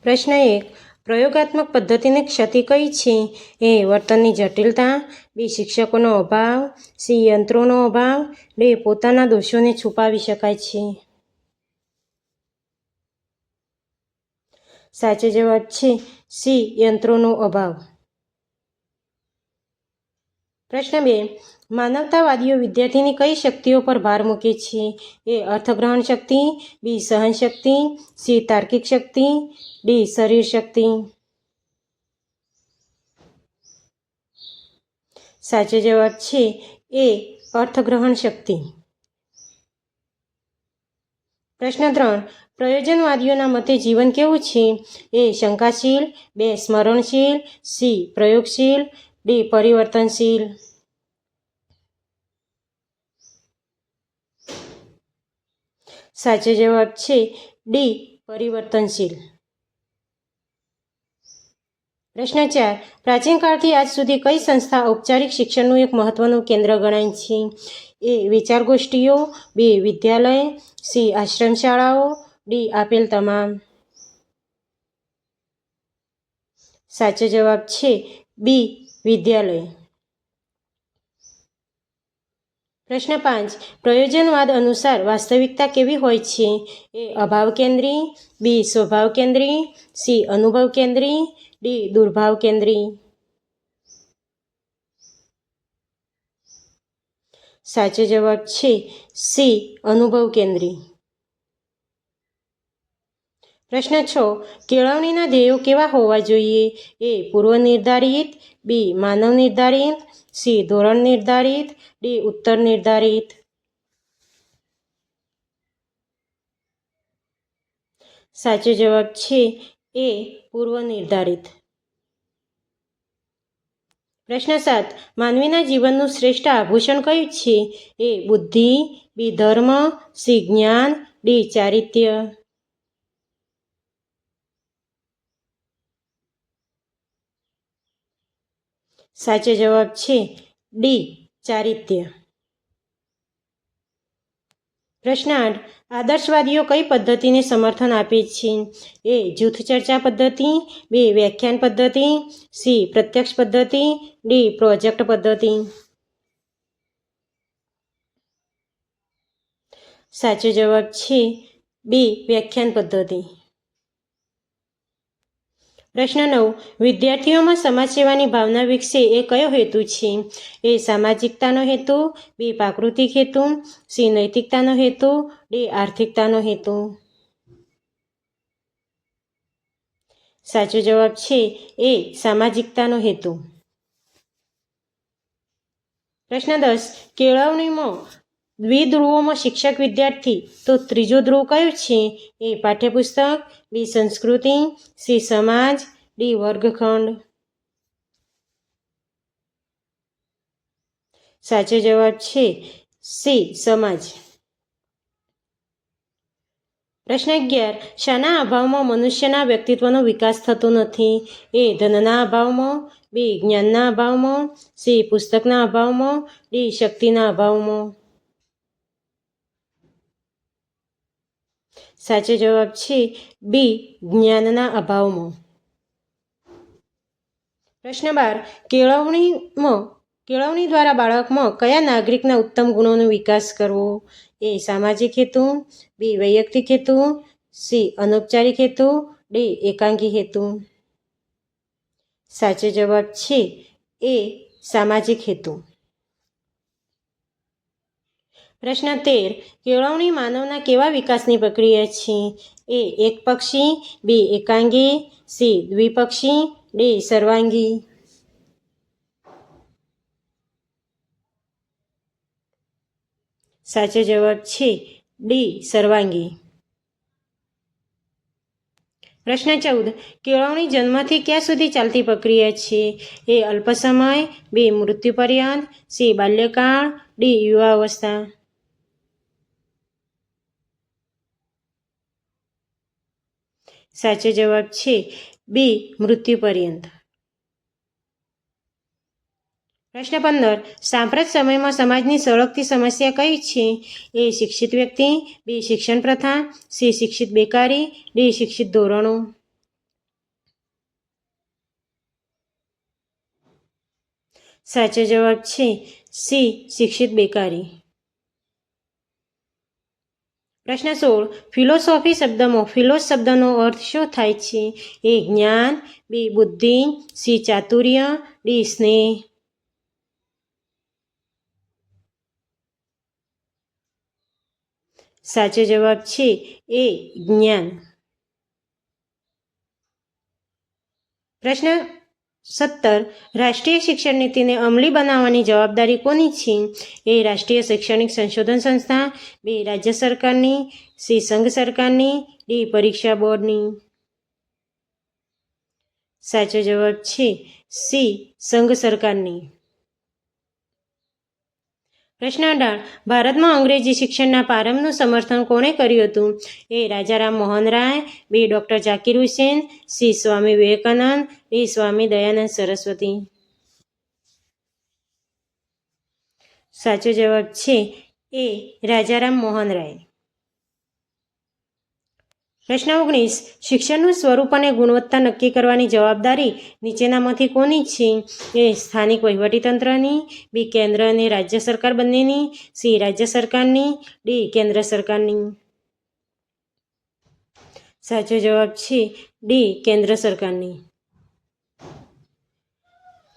પ્રશ્ન 1. પ્રયોગાત્મક પદ્ધતિની ક્ષતિ કઈ છે? એ. વર્તનની જટિલતા. બી. શિક્ષકોનો અભાવ. સી. યંત્રોનો અભાવ. ડી. પોતાના દોષોને છુપાવી શકાય છે. સાચો જવાબ છે સી. યંત્રોનો અભાવ. પ્રશ્ન 2. માનવતાવાદીઓ વિદ્યાર્થીની કઈ શક્તિઓ પર ભાર મૂકે છે? એ. અર્થગ્રહણ શક્તિ. બી. સહનશક્તિ. સી. તાર્કિક શક્તિ. ડી. શરીર શક્તિ. સાચો જવાબ છે એ. અર્થગ્રહણ શક્તિ. પ્રશ્ન 3. પ્રયોજનવાદીઓના મતે જીવન કેવું છે? એ. શંકાશીલ. બે. સ્મરણશીલ. સી. પ્રયોગશીલ. ડી. પરિવર્તનશીલ. સાચો જવાબ છે ડી. પરિવર્તનશીલ. પ્રશ્ન 4. પ્રાચીન કાળથી આજ સુધી કઈ સંસ્થા ઔપચારિક શિક્ષણનું એક મહત્વનું કેન્દ્ર ગણાય છે? એ. વિચાર ગોષ્ઠીઓ. બી. વિદ્યાલય. સી. આશ્રમ શાળાઓ. ડી. આપેલ તમામ. સાચો જવાબ છે બી. વિદ્યાલય. પ્રશ્ન 5. પ્રયોજનવાદ અનુસાર વાસ્તવિકતા કેવી હોય છે? એ. અભાવ કેન્દ્રી. બી. સ્વભાવ કેન્દ્રી. સી. અનુભવ કેન્દ્રી. ડી. દુર્ભાવ કેન્દ્રી. સાચો જવાબ છે સી. અનુભવ કેન્દ્રી. પ્રશ્ન 6. કેળવણીના ધ્યેયો કેવા હોવા જોઈએ? એ. પૂર્વ નિર્ધારિત. બી. માનવ નિર્ધારિત. સી. ધોરણ નિર્ધારિત. ડી. ઉત્તર નિર્ધારિત. સાચો જવાબ છે એ. પૂર્વ નિર્ધારિત. પ્રશ્ન 7. માનવીના જીવનનું શ્રેષ્ઠ આભૂષણ કયું છે? એ. બુદ્ધિ. બી. ધર્મ. સી. જ્ઞાન. ડી. ચારિત્ર્ય. સાચો જવાબ છે ડી. ચારિત્ર્ય. પ્રશ્ન 8. આદર્શવાદીઓ કઈ પદ્ધતિને સમર્થન આપે છે? એ. જૂથ ચર્ચા પદ્ધતિ. બી. વ્યાખ્યાન પદ્ધતિ. સી. પ્રત્યક્ષ પદ્ધતિ. ડી. પ્રોજેક્ટ પદ્ધતિ. સાચો જવાબ છે બી. વ્યાખ્યાન પદ્ધતિ. પ્રશ્ન 9. વિદ્યાર્થીઓમાં સમાજ સેવાની ભાવના વિકસે એ કયો હેતુ છે? એ. સામાજિકતાનો હેતુ. બી. પ્રાકૃતિક હેતુ. સી. નૈતિકતાનો હેતુ. ડી. આર્થિકતાનો હેતુ. સાચો જવાબ છે એ. સામાજિકતાનો હેતુ. પ્રશ્ન 10. કેળવણીમાં દ્વિધ્રુવોમાં શિક્ષક વિદ્યાર્થી તો ત્રીજો ધ્રુવ કયો છે? એ. પાઠ્યપુસ્તક. બી. સંસ્કૃતિ. સી. સમાજ. ડી. વર્ગખંડ. સાચો જવાબ છે સી. સમાજ. પ્રશ્ન 11. શાના અભાવમાં મનુષ્યના વ્યક્તિત્વનો વિકાસ થતો નથી? એ. ધનના અભાવમાં. બી. જ્ઞાનના અભાવમાં. સી. પુસ્તકના અભાવમાં. ડી. શક્તિના અભાવમાં. સાચો જવાબ છે બી. જ્ઞાનના અભાવમાં. પ્રશ્ન 12. કેળવણી દ્વારા બાળકમાં કયા નાગરિકના ઉત્તમ ગુણોનો વિકાસ કરવો? એ. સામાજિક હેતુ. બી. વૈયક્તિક હેતુ. સી. અનૌપચારિક હેતુ. ડી. એકાંગી હેતુ. સાચો જવાબ છે એ. સામાજિક હેતુ. પ્રશ્ન 13. કેળવણી માનવના કેવા વિકાસની પ્રક્રિયા છે? એ. એકપક્ષી. બી. એકાંગી. સી. દ્વિપક્ષી. ડી. સર્વાંગી. સાચો જવાબ છે ડી. સર્વાંગી. પ્રશ્ન 14. કેળવણી જન્મથી ક્યાં સુધી ચાલતી પ્રક્રિયા છે? એ. અલ્પ સમય. બી. મૃત્યુ પર્યંત. સી. બાલ્યકાળ. ડી. યુવાવસ્થા. સાચો જવાબ છે બી. મૃત્યુ પર્યંત. પ્રશ્ન 15. સાંપ્રત સમયમાં સમાજની સળગતી સમસ્યા કઈ છે? એ. શિક્ષિત વ્યક્તિ. બી. શિક્ષણ પ્રથા. સી. શિક્ષિત બેકારી. ડી. શિક્ષિત ધોરણો. સાચો જવાબ છે સી શિક્ષિત બેકારી. પ્રશ્ન 16. ફિલોસોફી શબ્દમાં ફિલોસ શબ્દનો અર્થ શું થાય છે? એ જ્ઞાન, બી બુદ્ધિ, સી ચાતુર્ય, ડી સ્નેહ. સાચો જવાબ છે એ જ્ઞાન. પ્રશ્ન 17. રાષ્ટ્રીય શિક્ષણ નીતિને અમલી બનાવવાની જવાબદારી કોની છે? એ રાષ્ટ્રીય શૈક્ષણિક સંશોધન સંસ્થા, બી રાજ્ય સરકારની, સી સંઘ સરકારની, ડી પરીક્ષા બોર્ડની. સાચો જવાબ છે સી સંઘ સરકારની. પ્રશ્ન 18. ભારતમાં અંગ્રેજી શિક્ષણના પ્રારંભનું સમર્થન કોણે કર્યું હતું? A Rajaram Mohan Roy, B doctor Zakir Hussain, C Swami Vivekananda, D Swami Dayanand Saraswati. સાચો જવાબ છે એ રાજારામ મોહન રાય. પ્રશ્ન 19. શિક્ષણનું સ્વરૂપ અને ગુણવત્તા નક્કી કરવાની જવાબદારી નીચેનામાંથી કોની છે? એ સ્થાનિક વહીવટીતંત્રની, બી કેન્દ્ર અને રાજ્ય સરકાર બંનેની, સી રાજ્ય સરકારની, ડી કેન્દ્ર સરકારની. સાચો જવાબ છે ડી કેન્દ્ર સરકારની.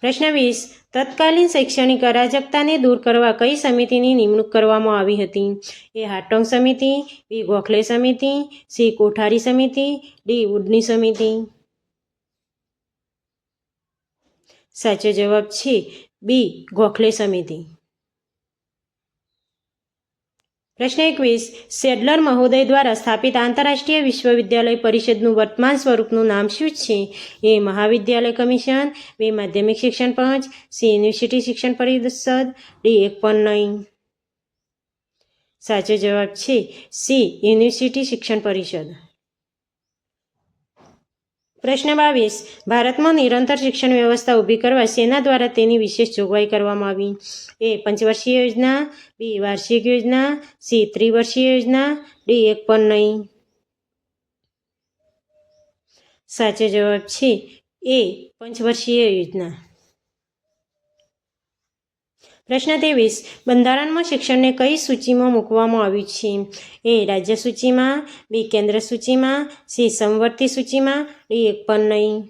પ્રશ્ન 20. તત્કાલીન શૈક્ષણિક અરાજકતાને દૂર કરવા કઈ સમિતિની નિમણૂક કરવામાં આવી હતી? એ હાટોંગ સમિતિ, બી ગોખલે સમિતિ, સી કોઠારી સમિતિ, ડી વુડની સમિતિ. સાચો જવાબ છે બી ગોખલે સમિતિ. પ્રશ્ન 21. સેડલર મહોદય દ્વારા સ્થાપિત આંતરરાષ્ટ્રીય વિશ્વવિદ્યાલય પરિષદનું વર્તમાન સ્વરૂપનું નામ શું છે? એ મહાવિદ્યાલય કમિશન, બી માધ્યમિક શિક્ષણ પંચ, સી યુનિવર્સિટી શિક્ષણ પરિષદ, ડી એક પણ નહીં. સાચો જવાબ છે સી યુનિવર્સિટી શિક્ષણ પરિષદ. પ્રશ્ન 22. ભારતમાં નિરંતર શિક્ષણ વ્યવસ્થા ઊભી કરવા સેના દ્વારા તેની વિશેષ જોગવાઈ કરવામાં આવી? એ પંચવર્ષીય યોજના, બી વાર્ષિક યોજના, સી ત્રિવર્ષીય યોજના, ડી એક પણ નહીં. સાચો જવાબ છે એ પંચવર્ષીય યોજના. પ્રશ્ન 23. બંધારણમાં શિક્ષણને કઈ સૂચિમાં મૂકવામાં આવ્યું છે? એ રાજ્ય સૂચિમાં, બી કેન્દ્ર સૂચિમાં, સી સમવર્તી સૂચિમાં, ડી એક પણ નહીં.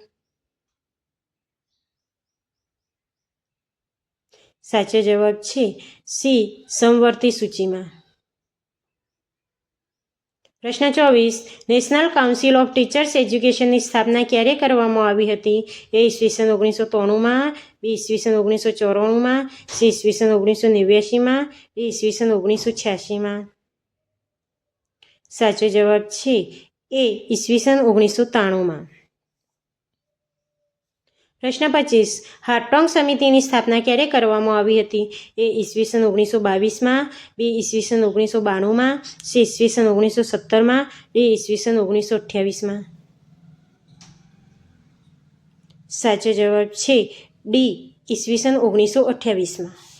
સાચો જવાબ છે સી સમવર્તી સૂચિમાં. પ્રશ્ન 24. નેશનલ કાઉન્સિલ ઓફ ટીચર્સ એજ્યુકેશનની સ્થાપના ક્યારે કરવામાં આવી હતી? એ ઈસવીસન 1993માં, બી ઈસવીસન 1994માં, સી ઈસવીસન 1989માં, ડી ઈસવીસન 1986માં. સાચો જવાબ છે એ ઈસવીસન 1993માં. પ્રશ્ન 25. હાટોંગ સમિતિની સ્થાપના ક્યારે કરવામાં આવી હતી? એ ઈસવીસન 1922માં, બી ઈસવીસન 1992માં, સી ઈસવીસન 1917માં, ડી ઈસવીસન 1928માં. સાચો જવાબ છે ડી ઈસવીસન 1928માં.